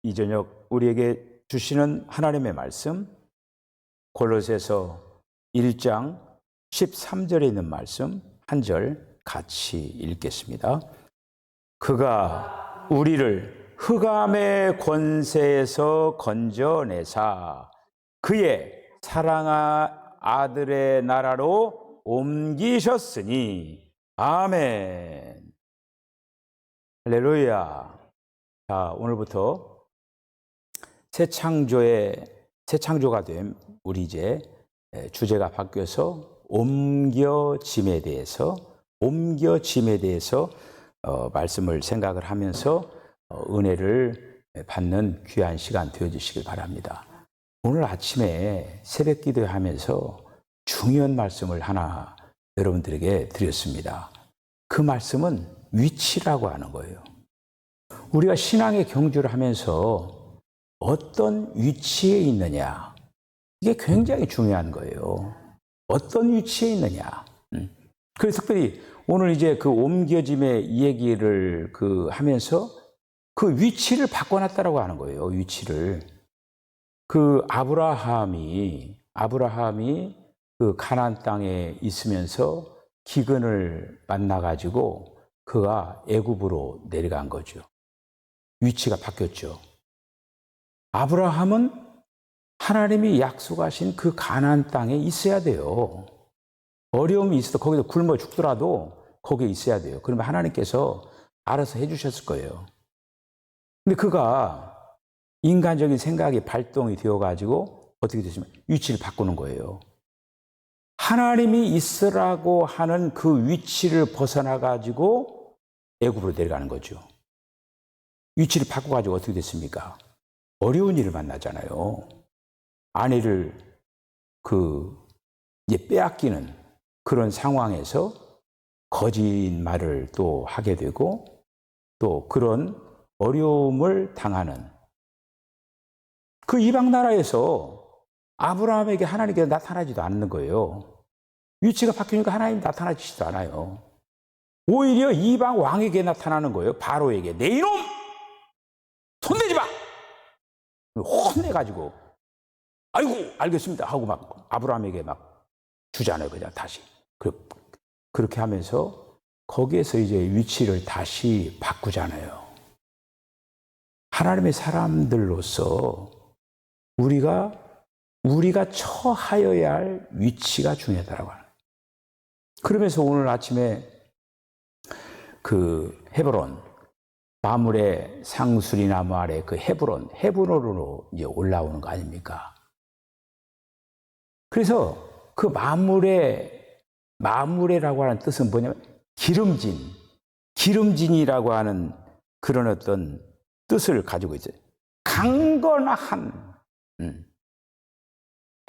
이 저녁 우리에게 주시는 하나님의 말씀, 골로새서 1장 13절에 있는 말씀 한 절 같이 읽겠습니다. 그가 우리를 흑암의 권세에서 건져내사 그의 사랑한 아들의 나라로 옮기셨으니 아멘. 할렐루야. 자, 오늘부터 새 창조가 된 우리 이제 주제가 바뀌어서 옮겨짐에 대해서 말씀을 생각을 하면서 은혜를 받는 귀한 시간 되어주시길 바랍니다. 오늘 아침에 새벽 기도하면서 중요한 말씀을 하나 여러분들에게 드렸습니다. 그 말씀은 위치라고 하는 거예요. 우리가 신앙의 경주를 하면서 어떤 위치에 있느냐, 이게 굉장히 중요한 거예요. 어떤 위치에 있느냐. 그래서 특별히 오늘 이제 그 옮겨짐의 얘기를 하면서 그 위치를 바꿔놨다라고 하는 거예요. 위치를. 그 아브라함이 그 가나안 땅에 있으면서 기근을 만나가지고 그가 애굽으로 내려간 거죠. 위치가 바뀌었죠. 아브라함은 하나님이 약속하신 그 가나안 땅에 있어야 돼요. 어려움이 있어도 거기서 굶어 죽더라도 거기에 있어야 돼요. 그러면 하나님께서 알아서 해주셨을 거예요. 근데 그가 인간적인 생각이 발동이 되어가지고 어떻게 되시면 위치를 바꾸는 거예요. 하나님이 있으라고 하는 그 위치를 벗어나가지고 애굽으로 내려가는 거죠. 위치를 바꿔가지고 어떻게 됐습니까? 어려운 일을 만나잖아요. 아내를 이제 빼앗기는 그런 상황에서 거짓말을 또 하게 되고 또 그런 어려움을 당하는 그 이방 나라에서 아브라함에게 하나님께서 나타나지도 않는 거예요. 위치가 바뀌니까 하나님 나타나지도 않아요. 오히려 이방 왕에게 나타나는 거예요. 바로에게. 내 이놈! 손대지 마! 혼내가지고 아이고 알겠습니다 하고 막 아브라함에게 막 주잖아요. 그냥 다시. 그렇게 하면서 거기에서 이제 위치를 다시 바꾸잖아요. 하나님의 사람들로서 우리가 처하여야 할 위치가 중요하다고 하는 거예요. 그러면서 오늘 아침에 그 헤브론, 마물의 상수리 나무 아래 그 헤브론으로 이제 올라오는 거 아닙니까? 그래서 그 마물에라고 하는 뜻은 뭐냐면 기름진이라고 하는 그런 어떤 뜻을 가지고 있어요. 강건한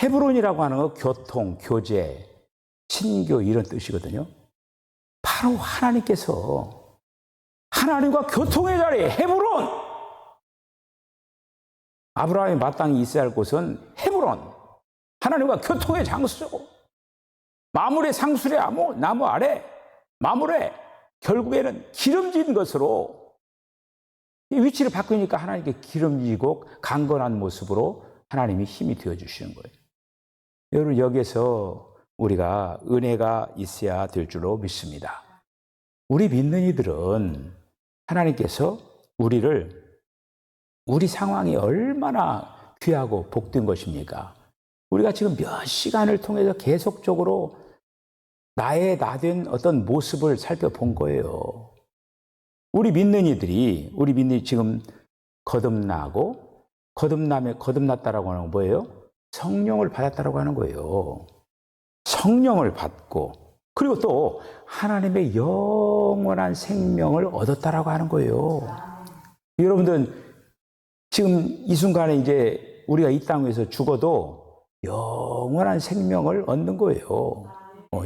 헤브론이라고 하는 거 교통, 교제, 신교 이런 뜻이거든요. 바로 하나님께서 하나님과 교통의 자리 헤브론, 아브라함이 마땅히 있어야 할 곳은 헤브론, 하나님과 교통의 장소, 마물의 상수리 나무 아래 마물에 결국에는 기름진 것으로 이 위치를 바꾸니까 하나님께 기름지고 강건한 모습으로 하나님이 힘이 되어주시는 거예요. 여러분 여기에서 우리가 은혜가 있어야 될 줄로 믿습니다. 우리 믿는 이들은 하나님께서 우리 상황이 얼마나 귀하고 복된 것입니까? 우리가 지금 몇 시간을 통해서 계속적으로 나된 어떤 모습을 살펴본 거예요. 우리 믿는 이들이 지금 거듭났다라고 하는 건 뭐예요? 성령을 받았다라고 하는 거예요. 성령을 받고 그리고 또 하나님의 영원한 생명을 얻었다라고 하는 거예요. 여러분들은 지금 이 순간에 이제 우리가 이 땅에서 죽어도 영원한 생명을 얻는 거예요.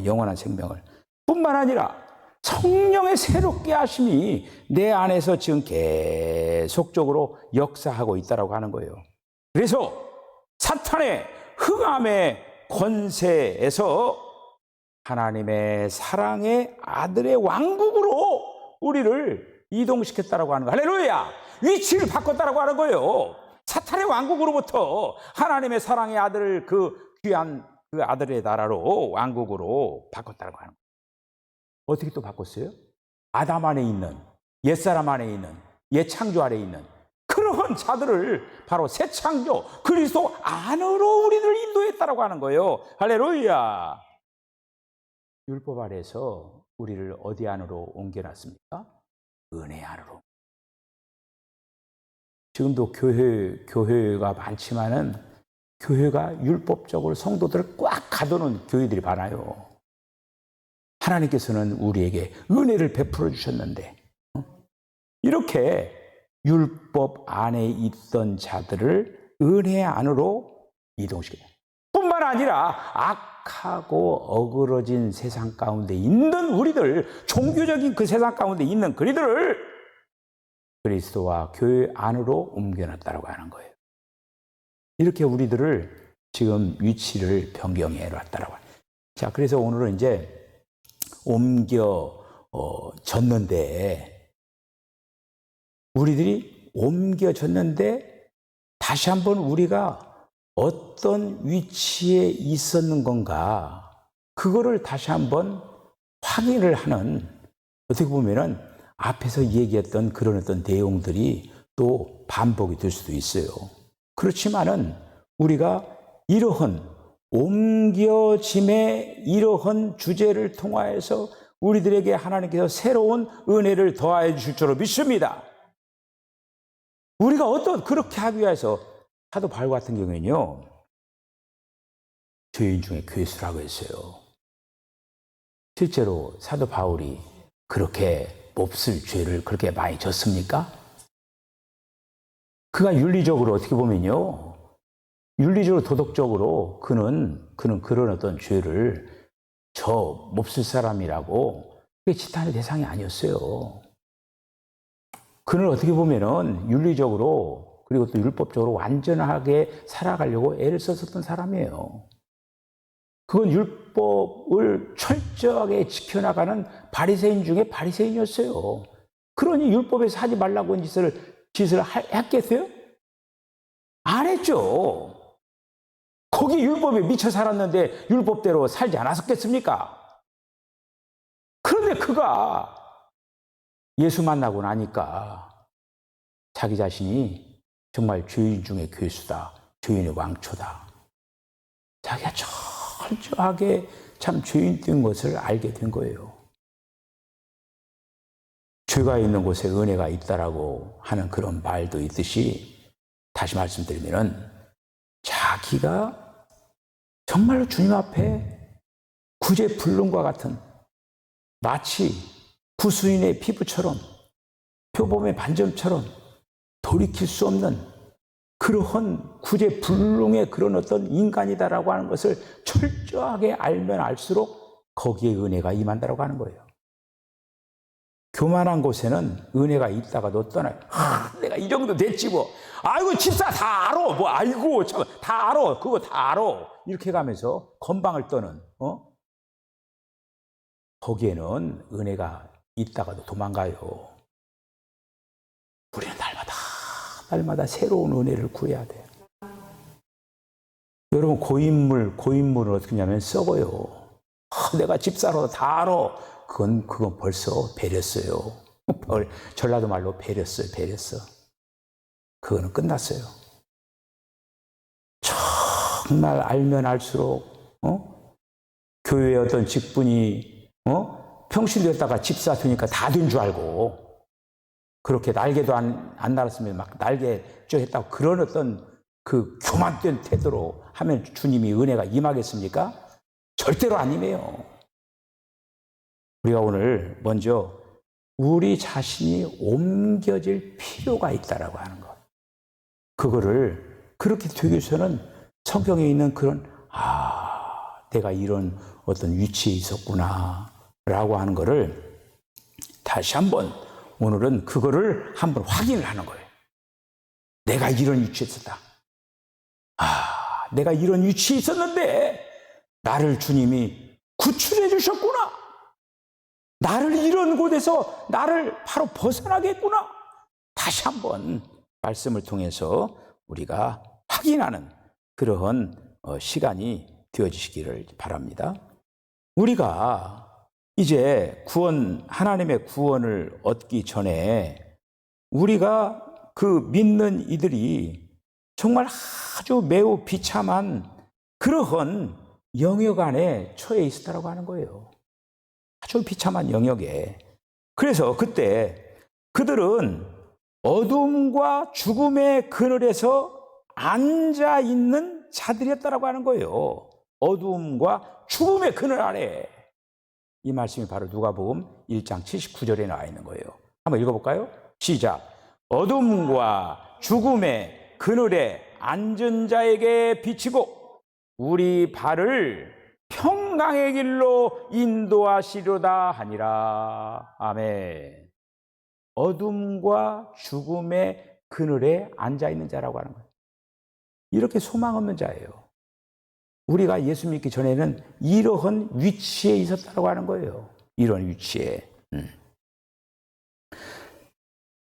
영원한 생명을. 뿐만 아니라 성령의 새롭게 하심이 내 안에서 지금 계속적으로 역사하고 있다라고 하는 거예요. 그래서 사탄의 흑암의 권세에서 하나님의 사랑의 아들의 왕국으로 우리를 이동시켰다라고 하는 거. 할렐루야! 위치를 바꿨다라고 하는 거예요. 사탄의 왕국으로부터 하나님의 사랑의 아들을 그 귀한 그 아들의 나라로 왕국으로 바꿨다라고 하는 거예요. 어떻게 또 바꿨어요? 아담 안에 있는, 옛사람 안에 있는, 옛 창조 안에 있는 그러한 자들을 바로 새 창조 그리스도 안으로 우리를 인도했다라고 하는 거예요. 할렐루야. 율법 아래에서 우리를 어디 안으로 옮겨놨습니까? 은혜 안으로. 지금도 교회가 많지만은 교회가 율법적으로 성도들을 꽉 가두는 교회들이 많아요. 하나님께서는 우리에게 은혜를 베풀어 주셨는데 이렇게 율법 안에 있던 자들을 은혜 안으로 이동시켜요. 뿐만 아니라 악하고 어그러진 세상 가운데 있는 우리들, 종교적인 그 세상 가운데 있는 그리들을 그리스도와 교회 안으로 옮겨놨다고 하는 거예요. 이렇게 우리들을 지금 위치를 변경해 놨다라고 합니다. 자, 그래서 오늘은 이제 옮겨졌는데 우리들이 옮겨졌는데 다시 한번 우리가 어떤 위치에 있었는 건가 그거를 다시 한번 확인을 하는 어떻게 보면은 앞에서 얘기했던 그런 어떤 내용들이 또 반복이 될 수도 있어요. 그렇지만은 우리가 이러한 옮겨짐의 이러한 주제를 통하여서 우리들에게 하나님께서 새로운 은혜를 더하여 주실 줄로 믿습니다. 우리가 그렇게 하기 위해서 사도 바울 같은 경우에는요, 죄인 중에 괴수라고 했어요. 실제로 사도 바울이 그렇게 몹쓸 죄를 그렇게 많이 졌습니까? 그가 윤리적으로 어떻게 보면요, 윤리적으로 도덕적으로 그는 그런 어떤 죄를 저 몹쓸 사람이라고 지탄의 대상이 아니었어요. 그는 어떻게 보면은 윤리적으로 그리고 또 율법적으로 완전하게 살아가려고 애를 썼었던 사람이에요. 그건 율법을 철저하게 지켜나가는 바리새인 중에 바리새인이었어요. 그러니 율법에서 하지 말라고 한 짓을 했겠어요? 안 했죠. 거기 율법에 미쳐 살았는데 율법대로 살지 않았었겠습니까? 그런데 그가 예수 만나고 나니까 자기 자신이 정말 죄인 중에 괴수다, 죄인의 왕초다. 자기가 철저하게 참 죄인된 것을 알게 된 거예요. 죄가 있는 곳에 은혜가 있다라고 하는 그런 말도 있듯이 다시 말씀드리면은 자기가 정말로 주님 앞에 구제불능과 같은 마치 구수인의 피부처럼 표범의 반점처럼 돌이킬 수 없는 그러한 구제불능의 그런 어떤 인간이다라고 하는 것을 철저하게 알면 알수록 거기에 은혜가 임한다라고 하는 거예요. 교만한 곳에는 은혜가 있다가도 떠나요. 내가 이 정도 됐지 뭐. 아이고 집사 다 알아. 뭐 아이고 다 알아. 그거 다 알아. 이렇게 가면서 건방을 떠는 거기에는 은혜가 있다가도 도망가요. 우리는 날마다 새로운 은혜를 구해야 돼요. 여러분 고인물은 어떻게 하냐면 썩어요. 내가 집사로 다 알아. 그건 벌써 배렸어요. 전라도 말로 배렸어요. 그거는 끝났어요. 정말 알면 알수록 교회의 어떤 직분이 평신도였다가 집사 되니까 다 된 줄 알고 그렇게 날개도 안 날았으면 막 날개 쪄 했다고 그런 어떤 그 교만된 태도로 하면 주님이 은혜가 임하겠습니까? 절대로 안 임해요. 우리가 오늘 먼저 우리 자신이 옮겨질 필요가 있다라고 하는 것. 그거를 그렇게 되기 위해서는 성경에 있는 그런 내가 이런 어떤 위치에 있었구나 라고 하는 거를 다시 한번 오늘은 그거를 한번 확인을 하는 거예요. 내가 이런 위치에 있었다. 내가 이런 위치에 있었는데 나를 주님이 구출해 주셨구나. 나를 이런 곳에서 나를 바로 벗어나게 했구나. 다시 한번 말씀을 통해서 우리가 확인하는 그러한 시간이 되어지시기를 바랍니다. 우리가 이제 하나님의 구원을 얻기 전에 우리가 그 믿는 이들이 정말 아주 매우 비참한 그러한 영역 안에 처해 있었다고 하는 거예요. 아주 비참한 영역에. 그래서 그때 그들은 어둠과 죽음의 그늘에서 앉아 있는 자들이었다고 하는 거예요. 어둠과 죽음의 그늘 아래. 이 말씀이 바로 누가복음 1장 79절에 나와 있는 거예요. 한번 읽어볼까요? 시작. 어둠과 죽음의 그늘에 앉은 자에게 비치고 우리 발을 평강의 길로 인도하시려다 하니라. 아멘. 어둠과 죽음의 그늘에 앉아 있는 자라고 하는 거예요. 이렇게 소망 없는 자예요. 우리가 예수 믿기 전에는 이러한 위치에 있었다고 하는 거예요. 이런 위치에.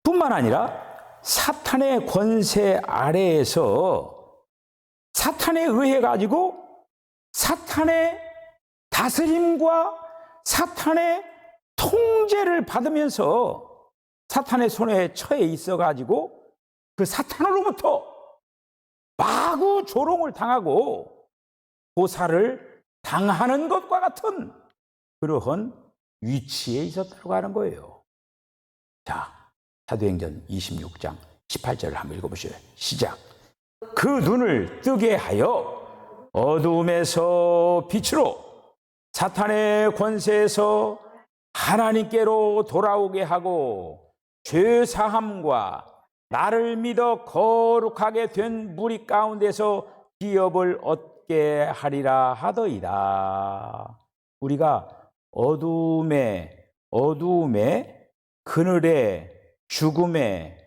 뿐만 아니라 사탄의 권세 아래에서 사탄에 의해 가지고 사탄의 다스림과 사탄의 통제를 받으면서 사탄의 손에 처해 있어 가지고 그 사탄으로부터 마구 조롱을 당하고 고사를 당하는 것과 같은 그러한 위치에 있었다고 하는 거예요. 자, 사도행전 26장 18절을 한번 읽어보세요. 시작. 그 눈을 뜨게 하여 어둠에서 빛으로 사탄의 권세에서 하나님께로 돌아오게 하고 죄사함과 나를 믿어 거룩하게 된 무리 가운데서 기업을 얻게 하리라 하더이다. 우리가 어둠의 그늘에 죽음의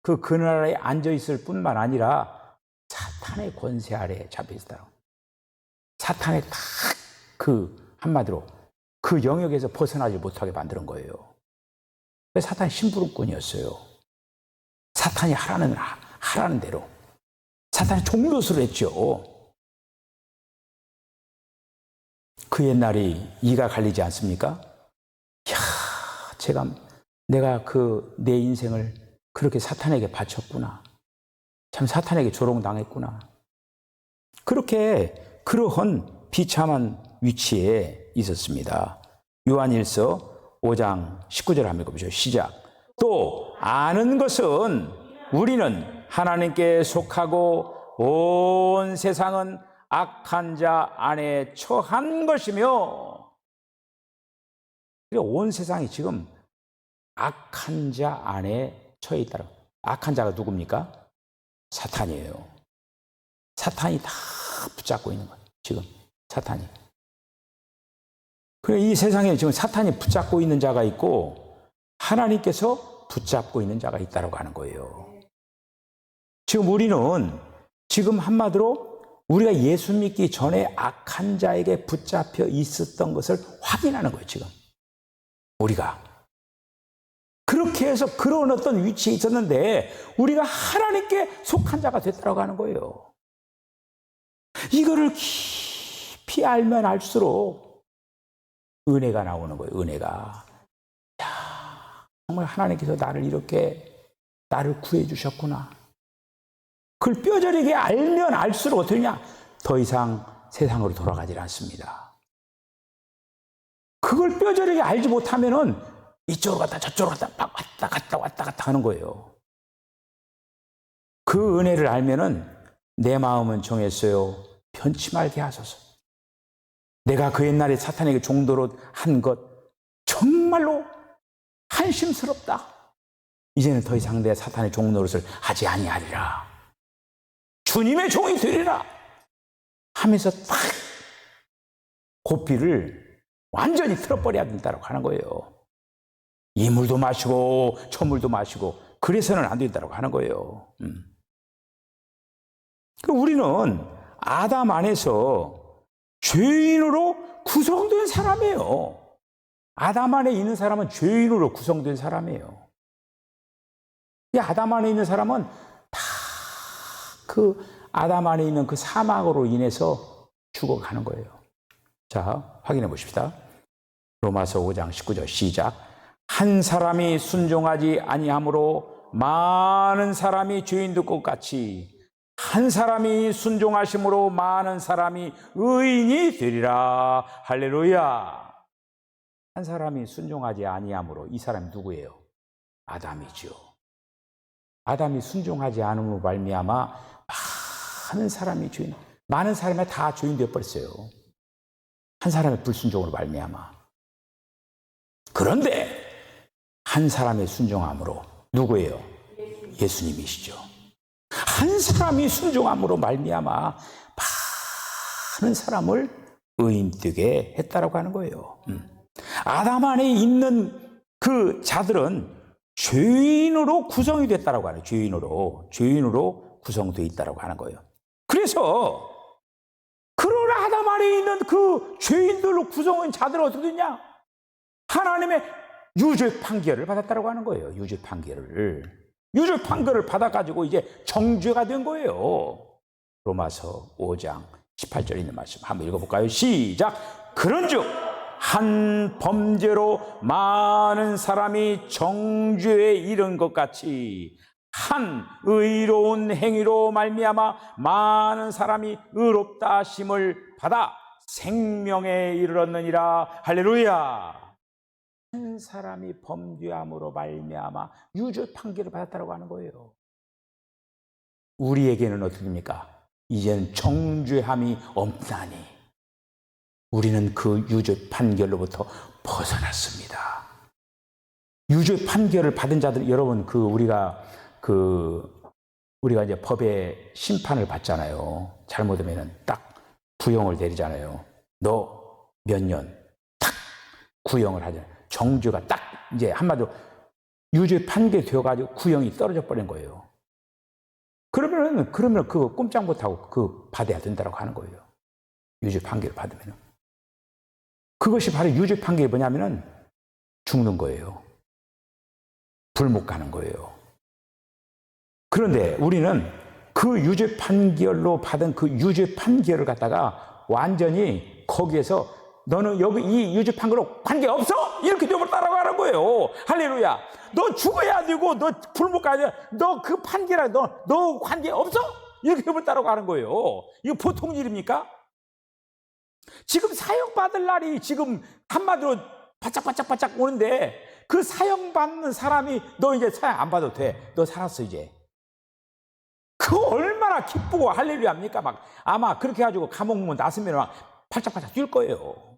그 그늘 아래에 앉아 있을 뿐만 아니라 사탄의 권세 아래에 잡혀 있다. 사탄의 딱 그 한마디로 그 영역에서 벗어나지 못하게 만드는 거예요. 사탄이 심부름꾼이었어요. 사탄이 하라는 대로. 사탄이 종노릇을 했죠. 그 옛날이 이가 갈리지 않습니까? 내가 내 인생을 그렇게 사탄에게 바쳤구나. 참 사탄에게 조롱당했구나. 그렇게 그러한 비참한 위치에 있었습니다. 요한일서 5장 19절 한번 읽어보시죠. 시작. 또 아는 것은 우리는 하나님께 속하고 온 세상은 악한 자 안에 처한 것이며, 온 세상이 지금 악한 자 안에 처해 있다고. 악한 자가 누굽니까? 사탄이에요. 사탄이 다 붙잡고 있는 거예요. 지금 사탄이. 그래, 이 세상에 지금 사탄이 붙잡고 있는 자가 있고 하나님께서 붙잡고 있는 자가 있다고 하는 거예요. 지금 우리는 지금 한마디로 우리가 예수 믿기 전에 악한 자에게 붙잡혀 있었던 것을 확인하는 거예요. 지금 우리가 그렇게 해서 그런 어떤 위치에 있었는데 우리가 하나님께 속한 자가 됐다고 하는 거예요. 이거를 깊이 알면 알수록 은혜가 나오는 거예요. 은혜가. 정말 하나님께서 나를 구해 주셨구나. 그걸 뼈저리게 알면 알수록 어떻게 되냐? 더 이상 세상으로 돌아가질 않습니다. 그걸 뼈저리게 알지 못하면은 이쪽으로 갔다 저쪽으로 갔다 왔다 갔다 하는 거예요. 그 은혜를 알면은 내 마음은 정했어요. 변치 말게 하소서. 내가 그 옛날에 사탄에게 종노릇 한 것 정말로 한심스럽다. 이제는 더 이상 내 사탄의 종노릇을 하지 아니하리라. 주님의 종이 되리라 하면서 딱 고삐를 완전히 틀어버려야 된다고 하는 거예요. 이물도 마시고 저물도 마시고 그래서는 안 된다고 하는 거예요. 우리는 아담 안에서 죄인으로 구성된 사람이에요. 아담 안에 있는 사람은 죄인으로 구성된 사람이에요. 이 아담 안에 있는 사람은 다 그 아담 안에 있는 그 사망으로 인해서 죽어가는 거예요. 자, 확인해 보십시다. 로마서 5장 19절 시작. 한 사람이 순종하지 아니함으로 많은 사람이 죄인 될 것 같이 한 사람이 순종하심으로 많은 사람이 의인이 되리라. 할렐루야. 한 사람이 순종하지 아니함으로 이 사람이 누구예요? 아담이죠. 아담이 순종하지 않음으로 말미암아 많은 사람이 죄인, 많은 사람이 다 죄인 되어 버렸어요. 한 사람의 불순종으로 말미암아. 그런데 한 사람의 순종함으로 누구예요? 예수님이시죠. 한 사람이 순종함으로 말미암아 많은 사람을 의인되게 했다라고 하는 거예요. 아담 안에 있는 그 자들은 죄인으로 구성이 됐다라고 하는, 죄인으로 구성되어 있다라고 하는 거예요. 그래서 그런 아담 안에 있는 그 죄인들로 구성한 자들은 어떻게 됐냐? 하나님의 유죄 판결을 받았다라고 하는 거예요. 유죄 판결을 받아가지고 이제 정죄가 된 거예요. 로마서 5장 18절에 있는 말씀 한번 읽어볼까요? 시작. 그런즉 한 범죄로 많은 사람이 정죄에 이른 것 같이 한 의로운 행위로 말미암아 많은 사람이 의롭다 하심을 받아 생명에 이르렀느니라. 할렐루야. 한 사람이 범죄함으로 말미암아 유죄 판결을 받았다고 하는 거예요. 우리에게는 어떻게 됩니까? 이제는 정죄함이 없나니 우리는 그 유죄 판결로부터 벗어났습니다. 유죄 판결을 받은 자들, 여러분, 우리가 이제 법의 심판을 받잖아요. 잘못하면 딱 구형을 내리잖아요. 너 몇 년 딱 구형을 하잖아요. 정죄가 딱 이제 한마디로 유죄 판결이 되어가지고 구형이 떨어져 버린 거예요. 그러면 그 꼼짝 못하고 그 받아야 된다고 하는 거예요. 유죄 판결을 받으면. 그것이 바로 유죄 판결이 뭐냐면은 죽는 거예요. 불못 가는 거예요. 그런데 우리는 그 유죄 판결로 받은 그 유죄 판결을 갖다가 완전히 거기에서 너는 여기 이 유죄 판결로 관계없어! 이렇게 되어버렸다라고 하는 거예요. 할렐루야. 너 죽어야 되고 너 불못 가야 돼. 너 그 판결에 너 관계없어! 이렇게 되어버렸다라고 하는 거예요. 이거 보통 일입니까? 지금 사형받을 날이 지금 한마디로 바짝바짝 오는데 그 사형받는 사람이 너 이제 사형 안 받아도 돼. 너 살았어 이제. 그거 얼마나 기쁘고 할렐루야입니까? 막 아마 그렇게 해가지고 감옥 문 나서면 막 팔짝팔짝 뛸 거예요.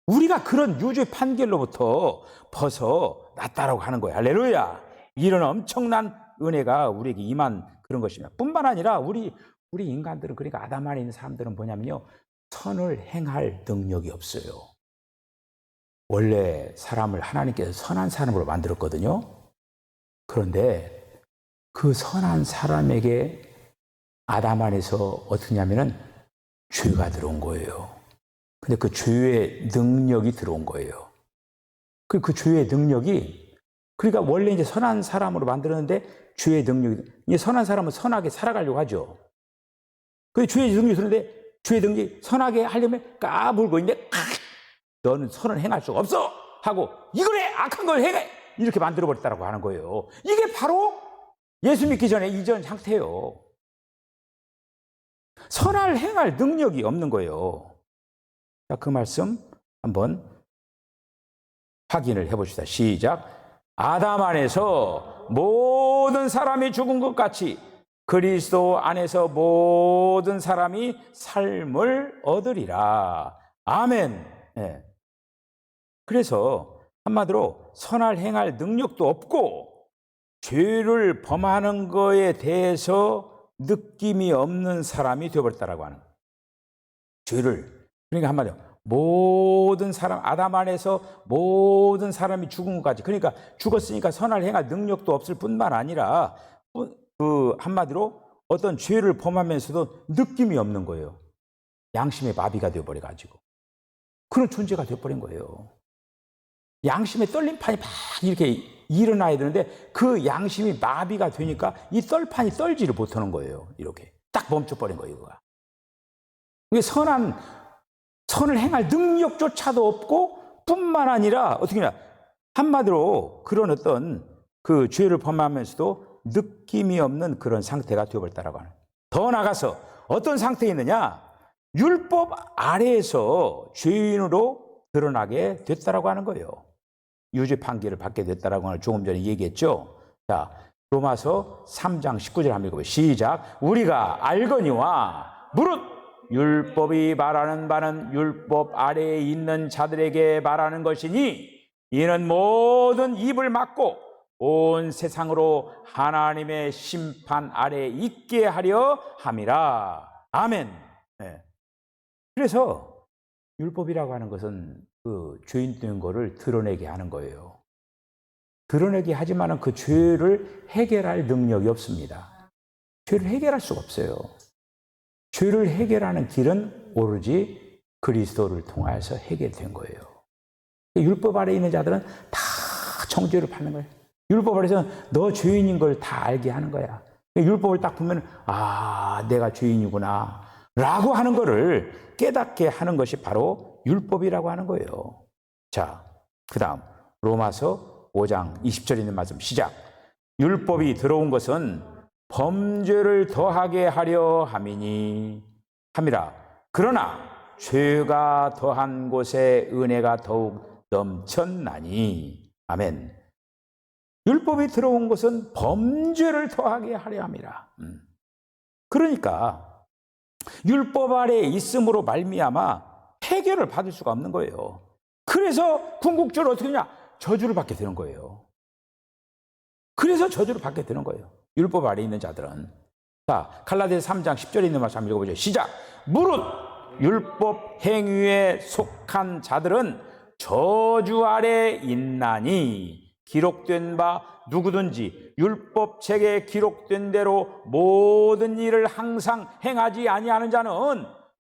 우리가 그런 유죄 판결로부터 벗어났다라고 하는 거예요. 할렐루야. 이런 엄청난 은혜가 우리에게 임한 그런 것입니다. 뿐만 아니라 우리 인간들은, 그러니까 아담 안에 있는 사람들은 뭐냐면요, 선을 행할 능력이 없어요. 원래 사람을 하나님께서 선한 사람으로 만들었거든요. 그런데 그 선한 사람에게 아담 안에서 어떻게냐면은 죄가 들어온 거예요. 근데 그 죄의 능력이 들어온 거예요. 그 죄의 능력이, 그러니까 원래 이제 선한 사람으로 만들었는데 죄의 능력이, 이제 선한 사람은 선하게 살아가려고 하죠. 그 죄의 능력이 들었는데 죄의 능력이 선하게 하려면 까불고 있는데 너는 선을 행할 수가 없어! 하고 이걸 해! 악한 걸 행해! 이렇게 만들어버렸다고 하는 거예요. 이게 바로 예수 믿기 전에 이전 상태예요. 선을 행할 능력이 없는 거예요. 자, 그 말씀 한번 확인을 해봅시다. 시작. 아담 안에서 모든 사람이 죽은 것 같이 그리스도 안에서 모든 사람이 삶을 얻으리라. 아멘. 네. 그래서 한마디로 선을 행할 능력도 없고 죄를 범하는 거에 대해서 느낌이 없는 사람이 되어버렸다라고 하는 거예요. 죄를. 그러니까 한마디로 모든 사람, 아담 안에서 모든 사람이 죽은 것까지, 그러니까 죽었으니까 선을 행할 능력도 없을 뿐만 아니라 그 한마디로 어떤 죄를 범하면서도 느낌이 없는 거예요. 양심의 마비가 되어버려가지고 그런 존재가 되어버린 거예요. 양심의 떨림판이 막 이렇게 일어나야 되는데 그 양심이 마비가 되니까 이 떨판이 떨지를 못하는 거예요. 이렇게 딱 멈춰버린 거예요. 이거가. 이게 선을 행할 능력조차도 없고 뿐만 아니라 어떻게 냐 한마디로 그런 어떤 그 죄를 범하면서도 느낌이 없는 그런 상태가 되어버렸다라고 하는. 더 나가서 어떤 상태에 있느냐? 율법 아래에서 죄인으로 드러나게 됐다라고 하는 거예요. 유죄 판결을 받게 됐다라고 하는 조금 전에 얘기했죠. 자, 로마서 3장 19절 한번 읽어보세요. 시작. 우리가 알거니와 무릇 율법이 말하는 바는 율법 아래에 있는 자들에게 말하는 것이니 이는 모든 입을 막고 온 세상으로 하나님의 심판 아래에 있게 하려 함이라. 아멘. 네. 그래서 율법이라고 하는 것은 그 죄인 된 거를 드러내게 하는 거예요. 드러내게 하지만은 그 죄를 해결할 능력이 없습니다. 죄를 해결할 수가 없어요. 죄를 해결하는 길은 오로지 그리스도를 통하여서 해결된 거예요. 율법 아래에 있는 자들은 다 정죄를 받는 거예요. 율법 아래에서는 너 죄인인 걸 다 알게 하는 거야. 율법을 딱 보면 아, 내가 죄인이구나 라고 하는 거를 깨닫게 하는 것이 바로 율법이라고 하는 거예요. 자, 그 다음 로마서 5장 20절에 있는 말씀 시작. 율법이 들어온 것은 범죄를 더하게 하려 함이니 함이라. 그러나 죄가 더한 곳에 은혜가 더욱 넘쳤나니. 아멘. 율법이 들어온 것은 범죄를 더하게 하려 함이라. 그러니까 율법 아래에 있음으로 말미암아 해결을 받을 수가 없는 거예요. 그래서 궁극적으로 어떻게 하냐? 저주를 받게 되는 거예요. 그래서 저주를 받게 되는 거예요. 율법 아래에 있는 자들은. 자, 갈라디아서 3장 10절에 있는 말씀 한번 읽어보죠. 시작. 무릇 율법 행위에 속한 자들은 저주 아래에 있나니 기록된 바 누구든지 율법 책에 기록된 대로 모든 일을 항상 행하지 아니하는 자는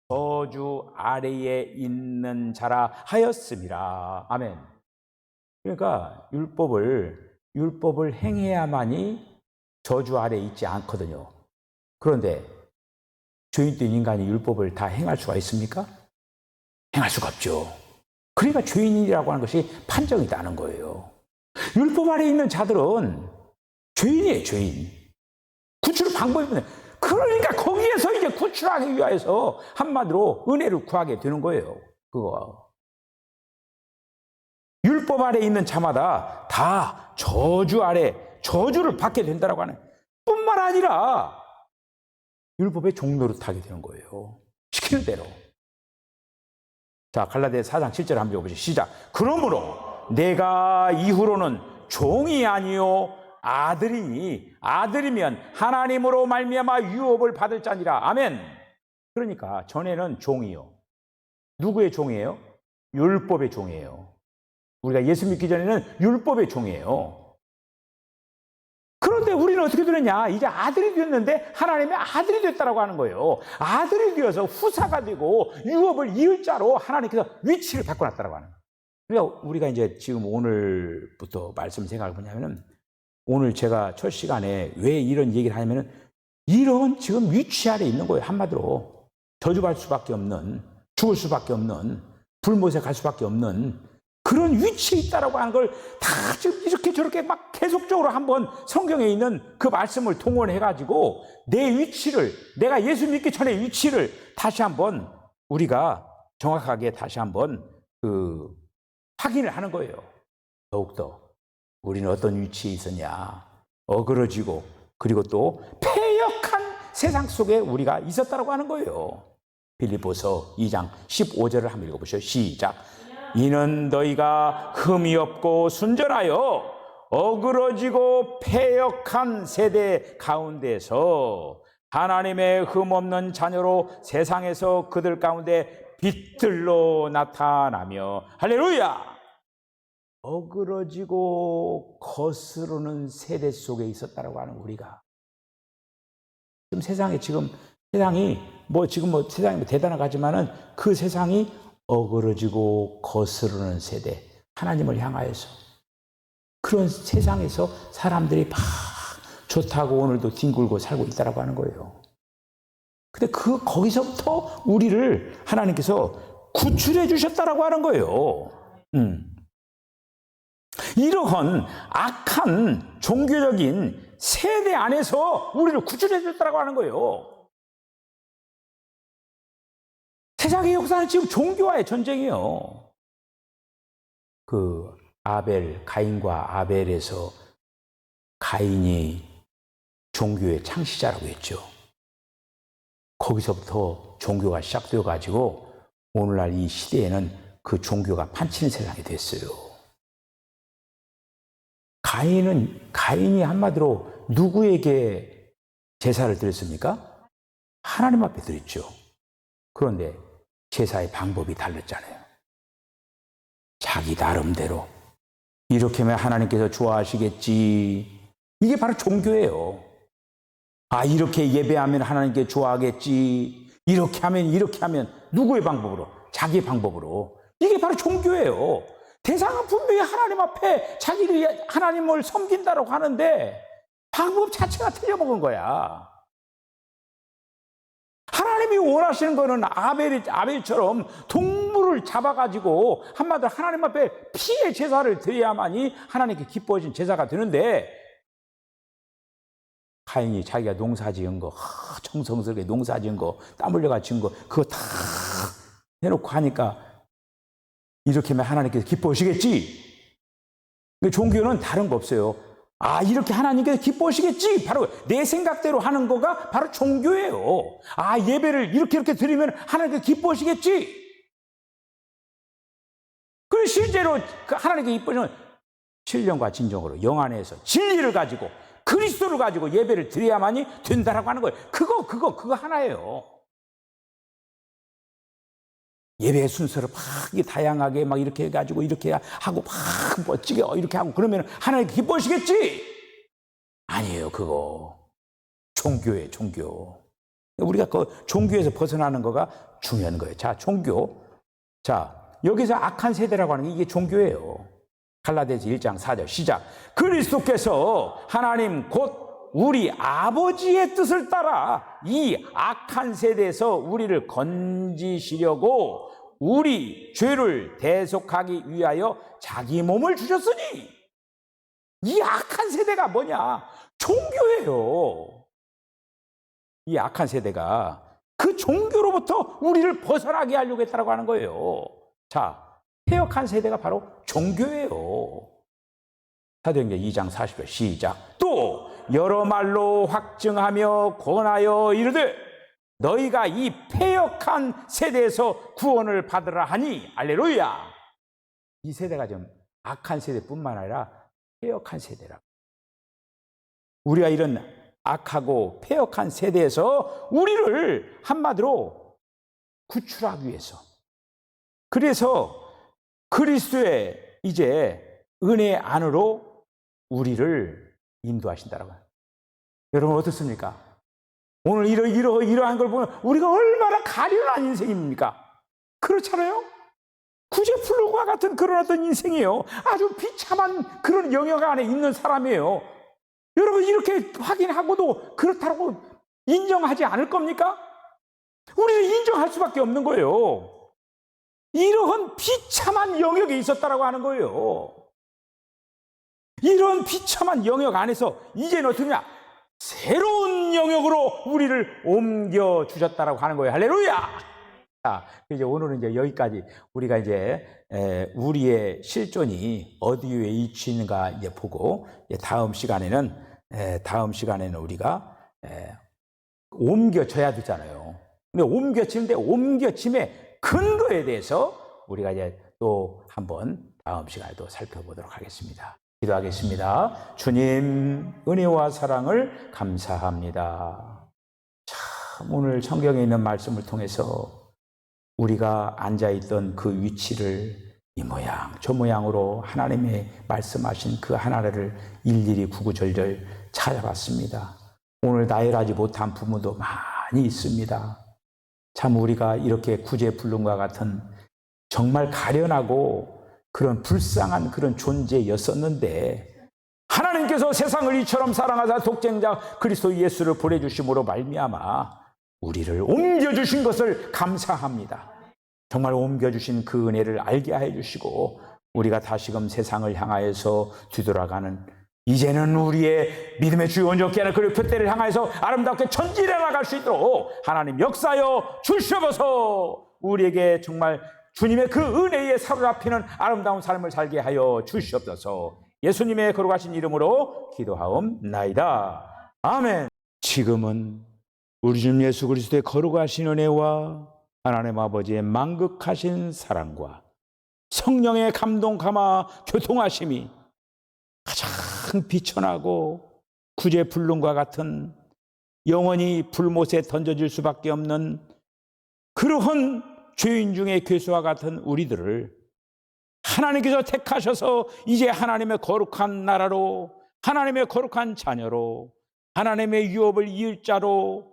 저주 아래에 있는 자라 하였음이라. 아멘. 그러니까 율법을 행해야만이 저주 아래에 있지 않거든요. 그런데 죄인된 인간이 율법을 다 행할 수가 있습니까? 행할 수가 없죠. 그러니까 죄인이라고 하는 것이 판정이 나는 거예요. 율법 아래에 있는 자들은 죄인이에요, 죄인. 구출 방법이 없네. 그러니까 거기에서 이제 구출하기 위해서 한마디로 은혜를 구하게 되는 거예요. 그거. 율법 아래에 있는 자마다 다 저주 아래, 저주를 받게 된다라고 하는 뿐만 아니라 율법의 종로를 타게 되는 거예요. 시키는 대로. 자, 갈라디아서 4장 7절 한번 읽어보시죠. 시작. 그러므로 내가 이후로는 종이 아니요 아들이니 아들이면 하나님으로 말미암아 유업을 받을 자니라. 아멘. 그러니까 전에는 종이요. 누구의 종이에요? 율법의 종이에요. 우리가 예수 믿기 전에는 율법의 종이에요. 그런데 우리는 어떻게 되느냐? 이제 아들이 되었는데 하나님의 아들이 됐다라고 하는 거예요. 아들이 되어서 후사가 되고 유업을 이을 자로 하나님께서 위치를 바꿔놨다라고 하는 거예요. 그러니까 우리가 이제 지금 오늘부터 말씀 생각을 보냐면은 오늘 제가 첫 시간에 왜 이런 얘기를 하냐면은 이런 지금 위치 아래에 있는 거예요. 한마디로 저주받을 수밖에 없는, 죽을 수밖에 없는, 불못에 갈 수밖에 없는 그런 위치에 있다라고 하는 걸 다 지금 이렇게 저렇게 막 계속적으로 한번 성경에 있는 그 말씀을 동원해가지고 내 위치를, 내가 예수 믿기 전에 위치를 다시 한번 우리가 정확하게 다시 한번 확인을 하는 거예요. 더욱더 우리는 어떤 위치에 있었냐, 어그러지고 그리고 또 패역한 세상 속에 우리가 있었다라고 하는 거예요. 빌립보서 2장 15절을 한번 읽어보시죠. 시작. 이는 너희가 흠이 없고 순전하여 어그러지고 패역한 세대 가운데서 하나님의 흠 없는 자녀로 세상에서 그들 가운데 빛들로 나타나며 할렐루야! 어그러지고 거스르는 세대 속에 있었다라고 하는 우리가 지금 세상이 세상이 대단하고 하지만은 그 세상이 어그러지고 거스르는 세대, 하나님을 향하여서 그런 세상에서 사람들이 막 좋다고 오늘도 뒹굴고 살고 있다라고 하는 거예요. 근데 거기서부터 우리를 하나님께서 구출해 주셨다라고 하는 거예요. 이러한 악한 종교적인 세대 안에서 우리를 구출해 주셨다라고 하는 거예요. 세상의 역사는 지금 종교와의 전쟁이에요. 가인과 아벨에서 가인이 종교의 창시자라고 했죠. 거기서부터 종교가 시작되어 가지고 오늘날 이 시대에는 그 종교가 판치는 세상이 됐어요. 가인이 한마디로 누구에게 제사를 드렸습니까? 하나님 앞에 드렸죠. 그런데 제사의 방법이 달랐잖아요. 자기 나름대로 이렇게 하면 하나님께서 좋아하시겠지. 이게 바로 종교예요. 이렇게 예배하면 하나님께 좋아하겠지. 이렇게 하면 누구의 방법으로? 자기의 방법으로. 이게 바로 종교예요. 대상은 분명히 하나님 앞에 자기들이 하나님을 섬긴다고 하는데 방법 자체가 틀려먹은 거야. 하나님이 원하시는 거는 아벨처럼 동물을 잡아가지고 한마디로 하나님 앞에 피의 제사를 드려야만이 하나님께 기뻐하신 제사가 되는데, 가인이 자기가 농사 지은 거, 정성스럽게 농사 지은 거, 땀 흘려가 지은 거, 그거 다 해놓고 하니까 이렇게 하면 하나님께서 기뻐하시겠지. 종교는 다른 거 없어요. 이렇게 하나님께서 기뻐하시겠지. 바로 내 생각대로 하는 거가 바로 종교예요. 예배를 이렇게 드리면 하나님께서 기뻐하시겠지. 그리고 실제로 하나님께 기뻐하시는 신령과 진정으로 영 안에서 진리를 가지고 그리스도를 가지고 예배를 드려야만이 된다라고 하는 거예요. 그거 하나예요. 예배 순서를 막 다양하게 막 이렇게 해가지고 이렇게 하고 막 멋지게 이렇게 하고 그러면 하나님 기뻐하시겠지? 아니에요, 그거. 종교예요, 종교. 우리가 그 종교에서 벗어나는 거가 중요한 거예요. 자, 종교. 자, 여기서 악한 세대라고 하는 게 이게 종교예요. 갈라디아서 1장 4절 시작. 그리스도께서 하나님 곧 우리 아버지의 뜻을 따라 이 악한 세대에서 우리를 건지시려고 우리 죄를 대속하기 위하여 자기 몸을 주셨으니, 이 악한 세대가 뭐냐? 종교예요. 이 악한 세대가 그 종교로부터 우리를 벗어나게 하려고 했다고 하는 거예요. 자, 폐역한 세대가 바로 종교예요. 사도행전 2장 40절 시작. 또 여러 말로 확증하며 권하여 이르되 너희가 이 폐역한 세대에서 구원을 받으라 하니. 할렐루야. 이 세대가 좀 악한 세대뿐만 아니라 폐역한 세대라. 우리가 이런 악하고 폐역한 세대에서 우리를 한마디로 구출하기 위해서, 그래서 그리스도의 이제 은혜 안으로 우리를 인도하신다라고. 여러분 어떻습니까? 오늘 이러한 걸 보면 우리가 얼마나 가련한 인생입니까? 그렇잖아요? 구제불능과 같은 그런 어떤 인생이에요. 아주 비참한 그런 영역 안에 있는 사람이에요. 여러분 이렇게 확인하고도 그렇다고 인정하지 않을 겁니까? 우리는 인정할 수밖에 없는 거예요. 이러한 비참한 영역에 있었다라고 하는 거예요. 이런 비참한 영역 안에서 이제는 어떠냐? 새로운 영역으로 우리를 옮겨 주셨다라고 하는 거예요. 할렐루야! 자, 이제 오늘은 이제 여기까지 우리가 이제 우리의 실존이 어디에 위치있는가 이제 보고, 다음 시간에는 우리가 옮겨져야 되잖아요. 근데 옮겨짐의 근거에 대해서 우리가 이제 또 한번 다음 시간에 또 살펴보도록 하겠습니다. 기도하겠습니다. 주님, 은혜와 사랑을 감사합니다. 참 오늘 성경에 있는 말씀을 통해서 우리가 앉아있던 그 위치를 이 모양 저 모양으로 하나님의 말씀하신 그 하나를 일일이 구구절절 찾아봤습니다. 오늘 나열하지 못한 부분도 많이 있습니다. 참 우리가 이렇게 구제불능과 같은 정말 가련하고 그런 불쌍한 그런 존재였었는데 하나님께서 세상을 이처럼 사랑하사 독생자 그리스도 예수를 보내주심으로 말미암아 우리를 옮겨주신 것을 감사합니다. 정말 옮겨주신 그 은혜를 알게 하여 주시고 우리가 다시금 세상을 향하여서 뒤돌아가는 이제는 우리의 믿음의 주요 온전케 하는 그 표대를 향하여서 아름답게 전진해 나갈 수 있도록 하나님 역사여 주시옵소서. 우리에게 정말 주님의 그 은혜에 사로잡히는 아름다운 삶을 살게 하여 주시옵소서. 예수님의 거룩하신 이름으로 기도하옵나이다. 아멘. 지금은 우리 주님 예수 그리스도의 거룩하신 은혜와 하나님 아버지의 만극하신 사랑과 성령의 감동 감화 교통하심이 가장 비천하고 구제 불능과 같은 영원히 불못에 던져질 수밖에 없는 그러한 죄인 중에 괴수와 같은 우리들을 하나님께서 택하셔서 이제 하나님의 거룩한 나라로, 하나님의 거룩한 자녀로, 하나님의 유업을 이을 자로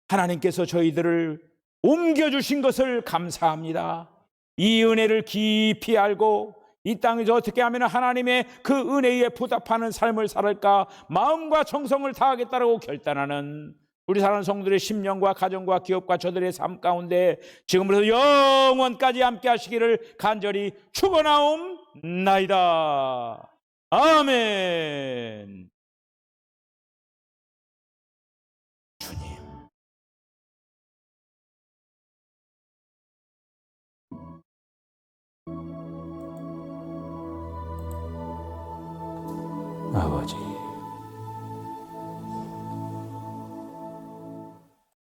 하나님께서 저희들을 옮겨주신 것을 감사합니다. 이 은혜를 깊이 알고 이 땅에서 어떻게 하면 하나님의 그 은혜에 보답하는 삶을 살을까 마음과 정성을 다하겠다고 결단하는 우리 사랑하는 성도들의 심령과 가정과 기업과 저들의 삶 가운데 지금부터 영원까지 함께 하시기를 간절히 축원하옵나이다. 아멘. 주님, 아버지